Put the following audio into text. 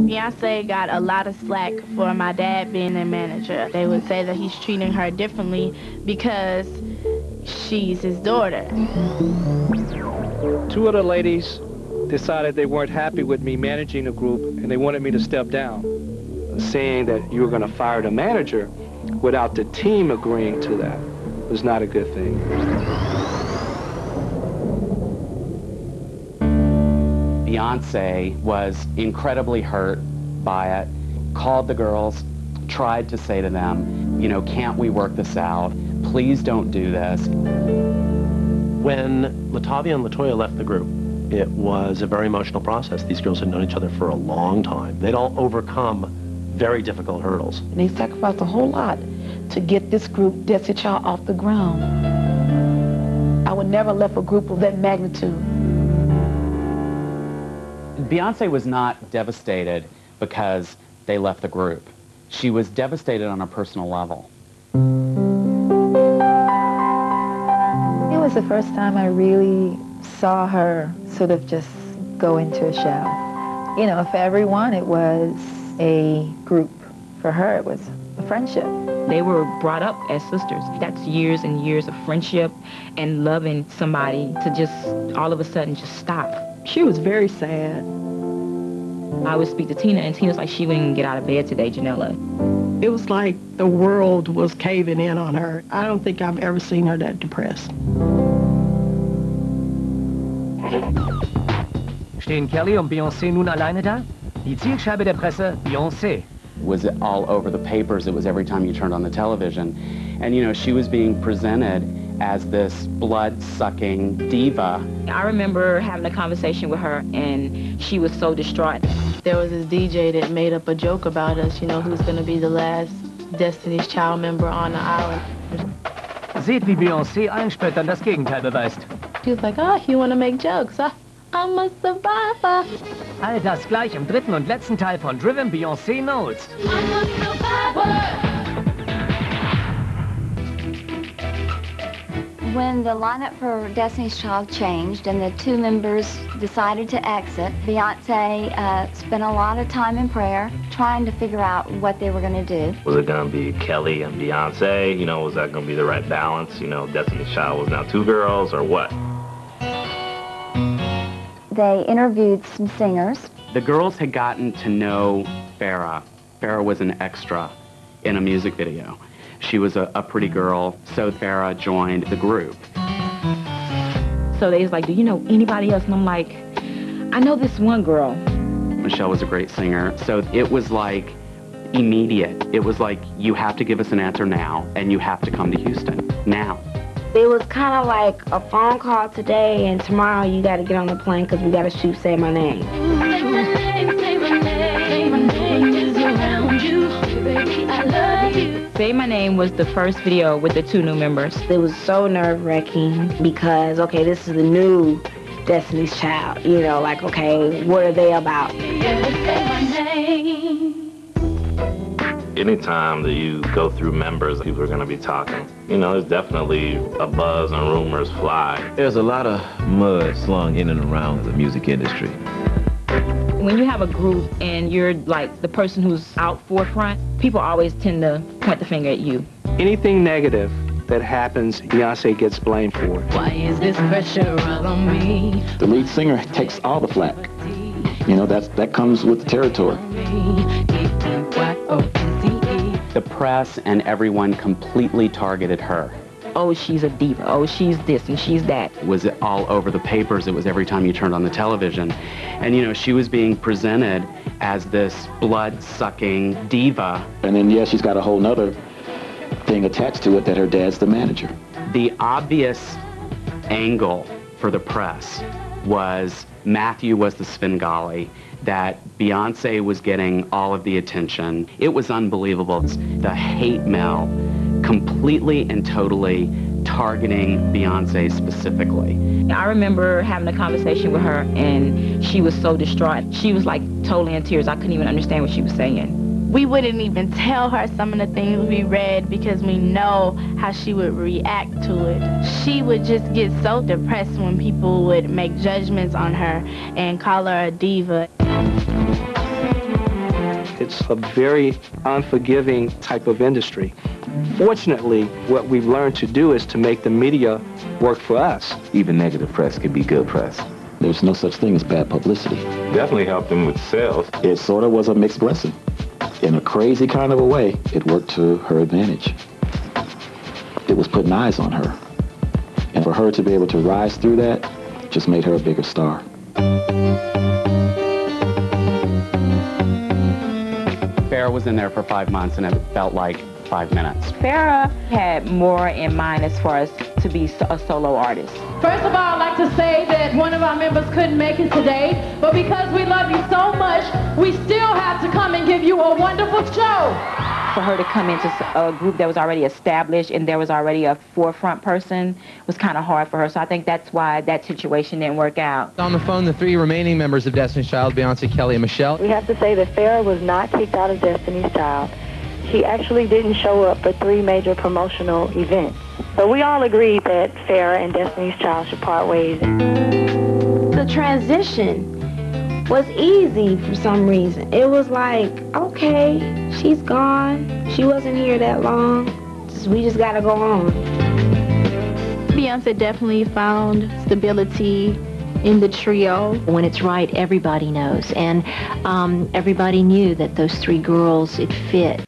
Beyonce got a lot of slack for my dad being a manager. They would say that he's treating her differently because she's his daughter. Two other ladies decided they weren't happy with me managing the group and they wanted me to step down, saying that you were going to fire the manager without the team agreeing to that was not a good thing. Beyonce was incredibly hurt by it, called the girls, tried to say to them, you know, can't we work this out? Please don't do this. When LaTavia and LaToya left the group, it was a very emotional process. These girls had known each other for a long time. They'd all overcome very difficult hurdles. And they sacrificed a whole lot to get this group, Destiny Child, off the ground. I would never left a group of that magnitude. Beyonce was not devastated because they left the group. She was devastated on a personal level. It was the first time I really saw her sort of just go into a shell. You know, for everyone it was a group. For her it was a friendship. They were brought up as sisters. That's years and years of friendship and loving somebody to just all of a sudden just stop. She was very sad. I would speak to Tina, and Tina's like, she wouldn't even get out of bed today, Janella. It was like the world was caving in on her. I don't think I've ever seen her that depressed. Stehen Kelly und Beyoncé nun alleine da? Die Zielscheibe der Presse, Beyoncé. Was all over the papers. It was every time you turned on the television. And, you know, she was being presented as this blood-sucking diva. I remember having a conversation with her, and she was so distraught. There was this DJ that made up a joke about us, you know, who's going to be the last Destiny's Child member on the island. Seht, wie Beyoncé allen Spöttern das Gegenteil beweist. He was like, oh, you want to make jokes, huh? I'm a survivor. All das gleich im dritten und letzten Teil von Driven Beyoncé Notes. I'm a survivor. When the lineup for Destiny's Child changed and the two members decided to exit, Beyonce spent a lot of time in prayer trying to figure out what they were going to do. Was it going to be Kelly and Beyonce? You know, was that going to be the right balance? You know, Destiny's Child was now two girls, or what? They interviewed some singers. The girls had gotten to know Farrah. Farrah was an extra in a music video. She was a pretty girl, so Farrah joined the group. So they was like, do you know anybody else? And I'm like, I know this one girl. Michelle was a great singer, so it was like immediate. It was like, you have to give us an answer now, and you have to come to Houston now. It was kind of like a phone call today, and tomorrow you got to get on the plane because we got to shoot Say My Name. Say my name, say my name, my name is around you. Baby, I love you. Say My Name was the first video with the two new members. It was so nerve-wracking because, okay, this is the new Destiny's Child. You know, like, okay, what are they about? Say my name. Anytime that you go through members, people are going to be talking. You know, there's definitely a buzz and rumors fly. There's a lot of mud slung in and around the music industry. When you have a group and you're like the person who's out forefront, people always tend to point the finger at you. Anything negative that happens, Beyonce gets blamed for it. Why is this pressure all on me? The lead singer takes all the flack. You know, that comes with the territory. The press and everyone completely targeted her. Oh, she's a diva. Oh, she's this and she's that. It was all over the papers. It was every time you turned on the television. And, you know, she was being presented as this blood-sucking diva. And then, yeah, she's got a whole nother thing attached to it that her dad's the manager. The obvious angle for the press was Matthew was the Svengali, that Beyonce was getting all of the attention. It was unbelievable. The hate mail completely and totally targeting Beyonce specifically. I remember having a conversation with her, and she was so distraught. She was like totally in tears. I couldn't even understand what she was saying. We wouldn't even tell her some of the things we read because we know how she would react to it. She would just get so depressed when people would make judgments on her and call her a diva. It's a very unforgiving type of industry. Fortunately, what we've learned to do is to make the media work for us. Even negative press can be good press. There's no such thing as bad publicity. Definitely helped them with sales. It sort of was a mixed blessing. In a crazy kind of a way, it worked to her advantage. It was putting eyes on her. And for her to be able to rise through that just made her a bigger star. Farrah was in there for 5 months, and it felt like 5 minutes. Farrah had more in mind as far as to be a solo artist. First of all, I'd like to say that one of our members couldn't make it today, but because we love you so much, we still have to come and give you a wonderful show. For her to come into a group that was already established and there was already a forefront person was kind of hard for her. So I think that's why that situation didn't work out. On the phone, the 3 remaining members of Destiny's Child, Beyonce, Kelly, and Michelle. We have to say that Farrah was not kicked out of Destiny's Child. She actually didn't show up for 3 major promotional events. So we all agreed that Farrah and Destiny's Child should part ways. The transition was easy for some reason. It was like, okay, she's gone. She wasn't here that long. We just gotta go on. Beyonce definitely found stability in the trio. When it's right, everybody knows. And everybody knew that those 3 girls, it fit.